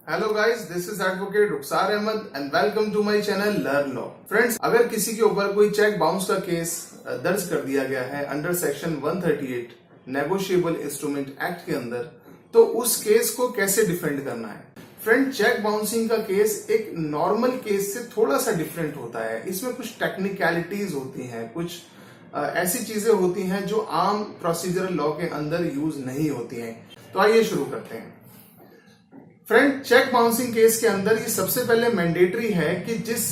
Hello guys, this is advocate Rukhsar Ahmad and welcome to my channel learn law. Friends, अगर किसी के ऊपर कोई चेक बाउंस का केस दर्ज कर दिया गया है under section 138 negotiable instrument act के अंदर, तो उस केस को कैसे डिफेंड करना है। फ्रेंड, चेक बाउंसिंग का केस एक नॉर्मल केस से थोड़ा सा डिफरेंट होता है। इसमें कुछ टेक्निकलिटीज होती हैं, कुछ ऐसी चीजें होती हैं जो आम प्रोसीजरल लॉ के अंदर यूज नहीं होती हैं। तो आइए शुरू करते हैं। फ्रेंड, चेक बाउंसिंग केस के अंदर ये सबसे पहले मैंडेटरी है कि जिस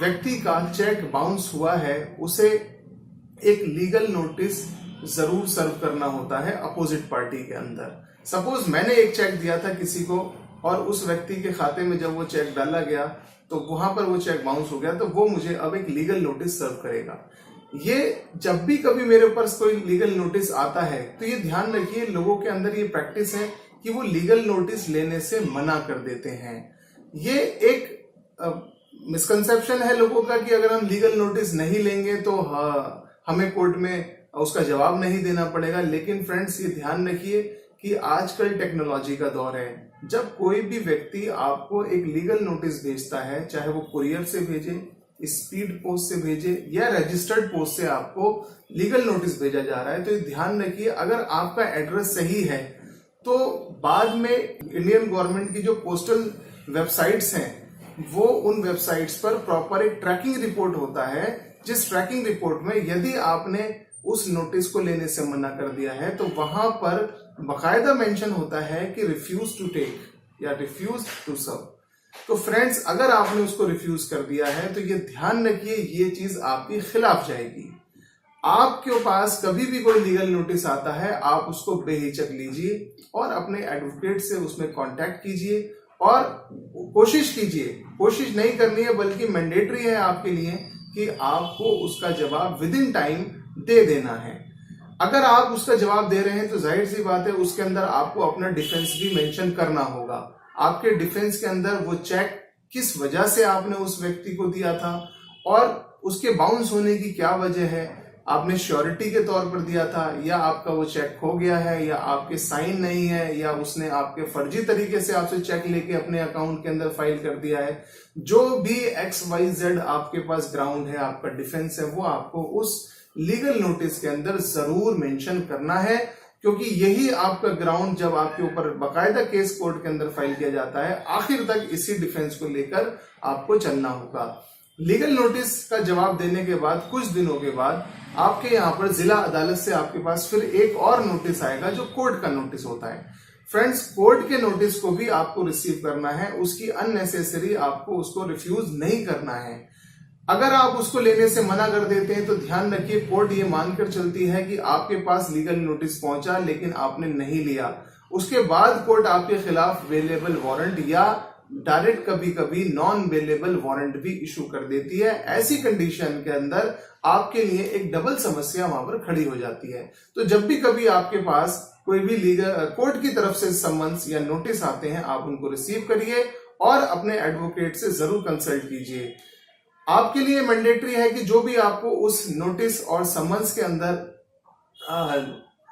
व्यक्ति का चेक बाउंस हुआ है उसे एक लीगल नोटिस जरूर सर्व करना होता है अपोजिट पार्टी के अंदर। सपोज मैंने एक चेक दिया था किसी को और उस व्यक्ति के खाते में जब वो चेक डाला गया तो वहां पर वो चेक बाउंस हो गया, तो वो मुझे अब एक लीगल नोटिस सर्व करेगा। ये जब भी कभी मेरे ऊपर कोई लीगल नोटिस आता है तो ये ध्यान रखिए, लोगों के अंदर ये प्रैक्टिस है कि वो लीगल नोटिस लेने से मना कर देते हैं। ये एक मिसकंसेप्शन है लोगों का कि अगर हम लीगल नोटिस नहीं लेंगे तो हमें कोर्ट में उसका जवाब नहीं देना पड़ेगा। लेकिन फ्रेंड्स, ये ध्यान रखिए कि आजकल टेक्नोलॉजी का दौर है। जब कोई भी व्यक्ति आपको एक लीगल नोटिस भेजता है, चाहे वो कुरियर से भेजे, स्पीड पोस्ट से भेजे या रजिस्टर्ड पोस्ट से आपको लीगल नोटिस भेजा जा रहा है, तो ध्यान रखिए अगर आपका एड्रेस सही है तो बाद में इंडियन गवर्नमेंट की जो पोस्टल वेबसाइट्स हैं वो उन वेबसाइट्स पर प्रॉपर एक ट्रैकिंग रिपोर्ट होता है, जिस ट्रैकिंग रिपोर्ट में यदि आपने उस नोटिस को लेने से मना कर दिया है तो वहां पर बकायदा मेंशन होता है कि रिफ्यूज टू टेक या रिफ्यूज टू सर्व। तो फ्रेंड्स, अगर आपने उसको रिफ्यूज कर दिया है तो ये ध्यान रखिए ये चीज आपके खिलाफ जाएगी। आपके पास कभी भी कोई लीगल नोटिस आता है, आप उसको बेहिचक लीजिए और अपने एडवोकेट से उसमें कांटेक्ट कीजिए और कोशिश कीजिए, कोशिश नहीं करनी है बल्कि मैंडेटरी है आपके लिए कि आपको उसका जवाब विद इन टाइम दे देना है। अगर आप उसका जवाब दे रहे हैं तो जाहिर सी बात है उसके अंदर आपको अपना डिफेंस भी मेंशन करना होगा। आपके डिफेंस के अंदर वो चेक किस वजह से आपने उस व्यक्ति को दिया था और उसके बाउंस होने की क्या वजह है। आपने श्योरिटी के तौर पर दिया था या आपका वो चेक खो गया है या आपके साइन नहीं है या उसने आपके फर्जी तरीके से आपसे चेक लेके अपने अकाउंट के अंदर फाइल कर दिया है। जो भी XYZ आपके पास ग्राउंड है, आपका डिफेंस है, वो आपको उस लीगल नोटिस के अंदर जरूर मेंशन करना है, क्योंकि यही आपका ग्राउंड जब आपके ऊपर बकायदा केस कोर्ट के अंदर फाइल किया जाता है, आखिर तक इसी डिफेंस को लेकर आपको चलना होगा। लीगल नोटिस का जवाब देने के बाद कुछ दिनों के बाद आपके यहाँ पर जिला अदालत से आपके पास फिर एक और नोटिस आएगा जो कोर्ट का नोटिस होता है। फ्रेंड्स, कोर्ट के नोटिस को भी आपको रिसीव करना है, उसकी अननेसेसरी आपको उसको रिफ्यूज नहीं करना है। अगर आप उसको लेने से मना कर देते हैं तो ध्यान रखिए कोर्ट ये मानकर चलती है कि आपके पास लीगल नोटिस पहुंचा लेकिन आपने नहीं लिया। उसके बाद कोर्ट आपके खिलाफ वेलेबल वारंट या डायरेक्ट कभी कभी नॉन वेलेबल वारंट भी इशू कर देती है। ऐसी कंडीशन के अंदर आपके लिए एक डबल समस्या वहां पर खड़ी हो जाती है। तो जब भी कभी आपके पास कोई भी लीगल कोर्ट की तरफ से समन्स या नोटिस आते हैं, आप उनको रिसीव करिए और अपने एडवोकेट से जरूर कंसल्ट कीजिए। आपके लिए मैंडेटरी है कि जो भी आपको उस नोटिस और समन्स के अंदर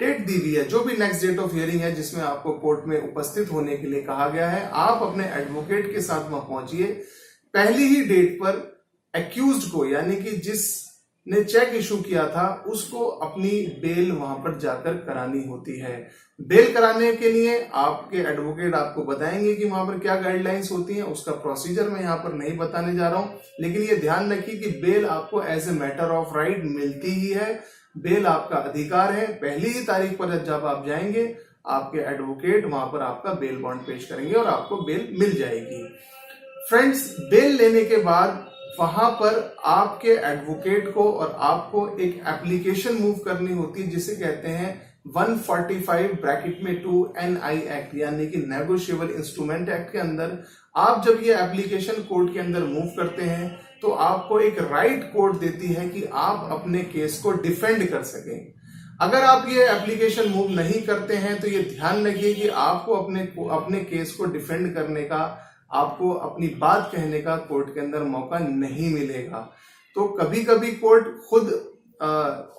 डेट दी हुई है, जो भी नेक्स्ट डेट ऑफ हियरिंग है जिसमें आपको कोर्ट में उपस्थित होने के लिए कहा गया है, आप अपने एडवोकेट के साथ वहां पहुंचिए। पहली ही डेट पर एक्यूज्ड को, यानी कि जिसने चेक इशू किया था, उसको अपनी बेल वहां पर जाकर करानी होती है। बेल कराने के लिए आपके एडवोकेट आपको बताएंगे कि वहां पर क्या गाइडलाइंस होती हैं। उसका प्रोसीजर मैं यहाँ पर नहीं बताने जा रहा हूं, लेकिन ये ध्यान रखिए कि बेल आपको as a matter of right मिलती ही है। बेल आपका अधिकार है। पहली ही तारीख पर जब आप जाएंगे, आपके एडवोकेट वहां पर आपका बेल बॉन्ड पेश करेंगे और आपको बेल मिल जाएगी। फ्रेंड्स, बेल लेने के बाद वहां पर आपके एडवोकेट को और आपको एक एप्लीकेशन मूव करनी होती है जिसे कहते हैं 145 ब्रैकेट में 2 NI एक्ट, यानी कि नेगोशिएबल इंस्ट्रूमेंट एक्ट के अंदर आप जब ये एप्लीकेशन कोर्ट के अंदर मूव करते हैं तो आपको एक राइट कोर्ट देती है कि आप अपने केस को डिफेंड कर सकें। अगर आप ये एप्लीकेशन मूव नहीं करते हैं तो ये ध्यान रखिए कि आपको अपने केस को डिफेंड करने का, आपको अपनी बात कहने का कोर्ट के अंदर मौका नहीं मिलेगा। तो कभी कभी कोर्ट खुद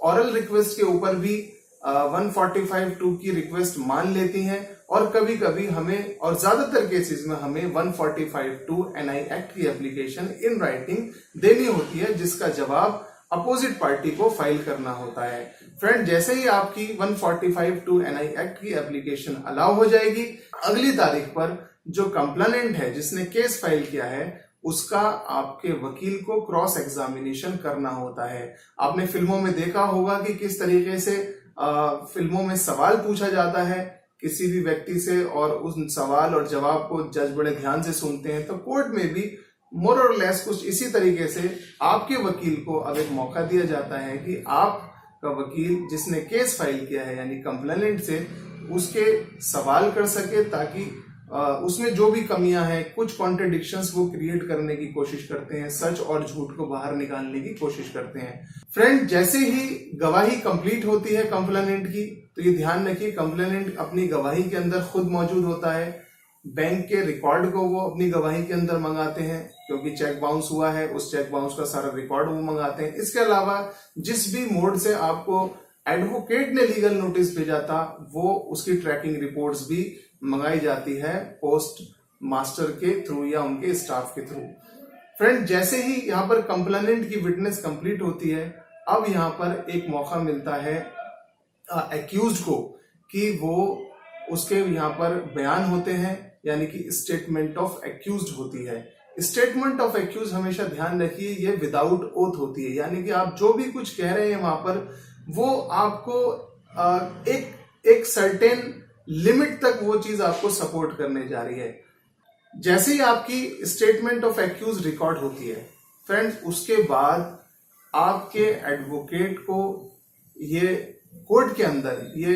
ऑरल रिक्वेस्ट के ऊपर भी 145(2) की रिक्वेस्ट मान लेती हैं और कभी कभी हमें और ज्यादातर केसेस में हमें 145(2) NI एक्ट की एप्लीकेशन इन राइटिंग देनी होती है, जिसका जवाब अपोजिट पार्टी को फाइल करना होता है। फ्रेंड, जैसे ही आपकी 145(2) NI एक्ट की एप्लीकेशन अलाउ हो जाएगी, अगली तारीख पर जो कंप्लेनेंट है जिसने केस फाइल किया है उसका आपके वकील को क्रॉस एग्जामिनेशन करना होता है। आपने फिल्मों में देखा होगा कि किस तरीके से फिल्मों में सवाल पूछा जाता है किसी भी व्यक्ति से और उस सवाल और जवाब को जज बड़े ध्यान से सुनते हैं। तो कोर्ट में भी मोर और लेस कुछ इसी तरीके से आपके वकील को अब एक मौका दिया जाता है कि आपका वकील जिसने केस फाइल किया है यानी कंप्लेनेंट से उसके सवाल कर सके, ताकि उसमें जो भी कमियां हैं, कुछ कॉन्ट्रडिक्शंस वो क्रिएट करने की कोशिश करते हैं, सच और झूठ को बाहर निकालने की कोशिश करते हैं। फ्रेंड, जैसे ही गवाही कंप्लीट होती है कंप्लेनेंट की, तो ये ध्यान रखिए कंप्लेनेंट अपनी गवाही के अंदर खुद मौजूद होता है। बैंक के रिकॉर्ड को वो अपनी गवाही के अंदर मंगाते हैं, क्योंकि चेक बाउंस हुआ है, उस चेक बाउंस का सारा रिकॉर्ड वो मंगाते हैं। इसके अलावा जिस भी मोड से आपको एडवोकेट ने लीगल नोटिस भेजा था, वो उसकी ट्रैकिंग रिपोर्ट्स भी मंगाई जाती है पोस्ट मास्टर के थ्रू या उनके स्टाफ के थ्रू। फ्रेंड, जैसे ही यहाँ पर कंप्लेनेंट की विटनेस कंप्लीट होती है, अब यहाँ पर एक मौका मिलता है एक्यूज्ड को कि वो उसके यहाँ पर बयान होते हैं, यानी कि स्टेटमेंट ऑफ एक्यूज्ड होती है। स्टेटमेंट ऑफ एक्यूज हमेशा ध्यान रखिए ये विदाउट ओथ होती है, यानी कि आप जो भी कुछ कह रहे हैं वहां पर वो आपको एक सर्टेन लिमिट तक वो चीज आपको सपोर्ट करने जा रही है। जैसे ही आपकी स्टेटमेंट ऑफ एक्यूज रिकॉर्ड होती है फ्रेंड्स, उसके बाद आपके एडवोकेट को ये कोर्ट के अंदर ये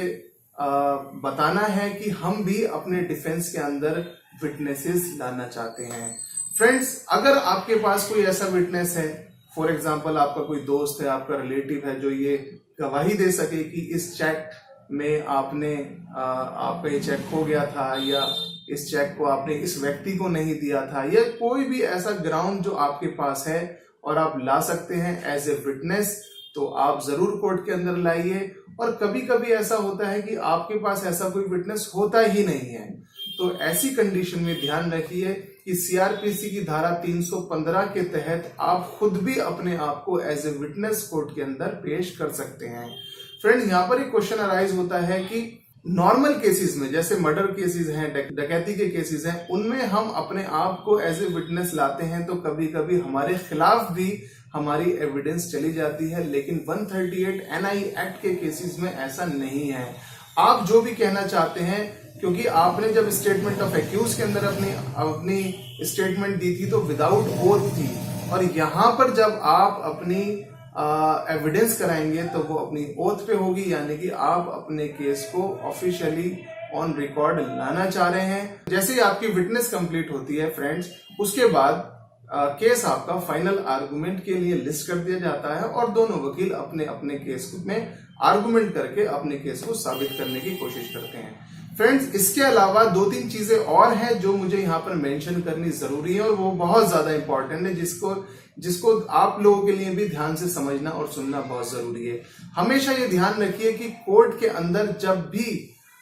बताना है कि हम भी अपने डिफेंस के अंदर विटनेसेस लाना चाहते हैं। फ्रेंड्स, अगर आपके पास कोई ऐसा विटनेस है, फॉर एग्जांपल आपका कोई दोस्त है, आपका रिलेटिव है, जो ये गवाही दे सके कि इस चेक में आपका ये चेक खो गया था, या इस चेक को आपने इस व्यक्ति को नहीं दिया था, या कोई भी ऐसा ग्राउंड जो आपके पास है और आप ला सकते हैं एज ए विटनेस, तो आप जरूर कोर्ट के अंदर लाइए। और कभी कभी ऐसा होता है कि आपके पास ऐसा कोई विटनेस होता ही नहीं है, तो ऐसी कंडीशन में ध्यान रखिए कि सीआरपीसी की धारा 315 के तहत आप खुद भी अपने आप को एज ए विटनेस कोर्ट के अंदर पेश कर सकते हैं। फ्रेंड्स, यहाँ पर एक क्वेश्चन अराइज होता है कि नॉर्मल केसेस में, जैसे मर्डर केसेस हैं, डकैती के केसेस हैं, उनमें हम अपने आप को एज ए विटनेस लाते हैं, तो कभी कभी हमारे खिलाफ भी हमारी एविडेंस चली जाती है। लेकिन 138 NI एक्ट के केसेस में ऐसा नहीं है। आप जो भी कहना चाहते हैं, क्योंकि आपने जब स्टेटमेंट ऑफ एक्यूज के अंदर अपनी स्टेटमेंट दी थी तो विदाउट ओथ थी, और यहां पर जब आप अपनी एविडेंस कराएंगे तो वो अपनी ओथ पे होगी, यानी कि आप अपने केस को ऑफिशियली ऑन रिकॉर्ड लाना चाह रहे हैं। जैसे ही आपकी विटनेस कंप्लीट होती है फ्रेंड्स, उसके बाद केस आपका फाइनल आर्गुमेंट के लिए लिस्ट कर दिया जाता है और दोनों वकील अपने अपने केस में आर्गुमेंट करके अपने केस को साबित करने की कोशिश करते हैं। फ्रेंड्स, इसके अलावा 2-3 चीजें और हैं जो मुझे यहाँ पर मेंशन करनी जरूरी है, और वो बहुत ज्यादा इंपॉर्टेंट है, जिसको आप लोगों के लिए भी ध्यान से समझना और सुनना बहुत जरूरी है। हमेशा ये ध्यान रखिए कि कोर्ट के अंदर जब भी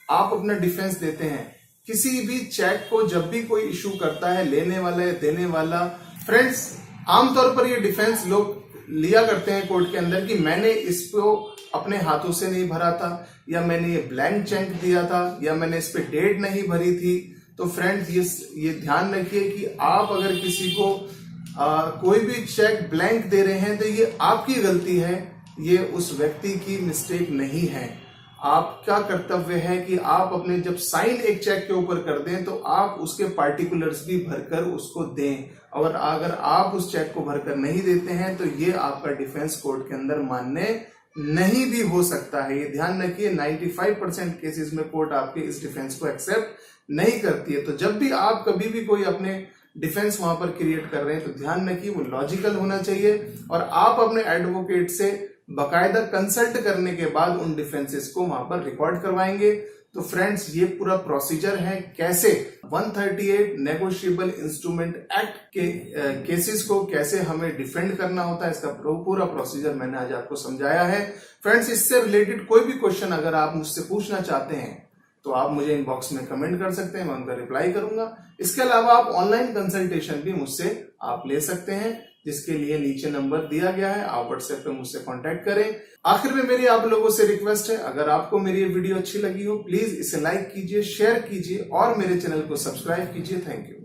आप अपना डिफेंस देते हैं, किसी भी चेक को जब भी कोई इशू करता है, लेने वाला या देने वाला, फ्रेंड्स आमतौर पर ये डिफेंस लोग लिया करते हैं कोर्ट के अंदर कि मैंने इसको अपने हाथों से नहीं भरा था, या मैंने ये ब्लैंक चेक दिया था, या मैंने इस पे डेट नहीं भरी थी। तो फ्रेंड्स, ये ध्यान रखिए कि आप अगर किसी को कोई भी चेक ब्लैंक दे रहे हैं तो ये आपकी गलती है, ये उस व्यक्ति की मिस्टेक नहीं है। आपका कर्तव्य है कि आप अपने जब साइन एक चेक के ऊपर कर दें तो आप उसके पार्टिकुलर्स भी भरकर उसको दें, और अगर आप उस चेक को भरकर नहीं देते हैं तो ये आपका डिफेंस कोर्ट के अंदर मान्य नहीं भी हो सकता है। ये ध्यान रखिए, 95% केसेस में कोर्ट आपके इस डिफेंस को एक्सेप्ट नहीं करती है। तो जब भी आप कभी भी कोई अपने डिफेंस वहां पर क्रिएट कर रहे हैं तो ध्यान रखिए वो लॉजिकल होना चाहिए, और आप अपने एडवोकेट से बाकायदा कंसल्ट करने के बाद उन डिफेंसेस को वहां पर रिकॉर्ड करवाएंगे। तो फ्रेंड्स, ये पूरा प्रोसीजर है कैसे 138 नेगोशिएबल इंस्ट्रूमेंट एक्ट के केसेस को कैसे हमें डिफेंड करना होता है, इसका पूरा प्रोसीजर मैंने आज आपको समझाया है। फ्रेंड्स, इससे रिलेटेड कोई भी क्वेश्चन अगर आप मुझसे पूछना चाहते हैं तो आप मुझे इनबॉक्स में कमेंट कर सकते हैं, मैं उनका रिप्लाई करूंगा। इसके अलावा आप ऑनलाइन कंसल्टेशन भी मुझसे आप ले सकते हैं, जिसके लिए नीचे नंबर दिया गया है, आप व्हाट्सएप पे मुझसे कांटेक्ट करें। आखिर में मेरी आप लोगों से रिक्वेस्ट है, अगर आपको मेरी ये वीडियो अच्छी लगी हो प्लीज इसे लाइक कीजिए, शेयर कीजिए और मेरे चैनल को सब्सक्राइब कीजिए। Thank you.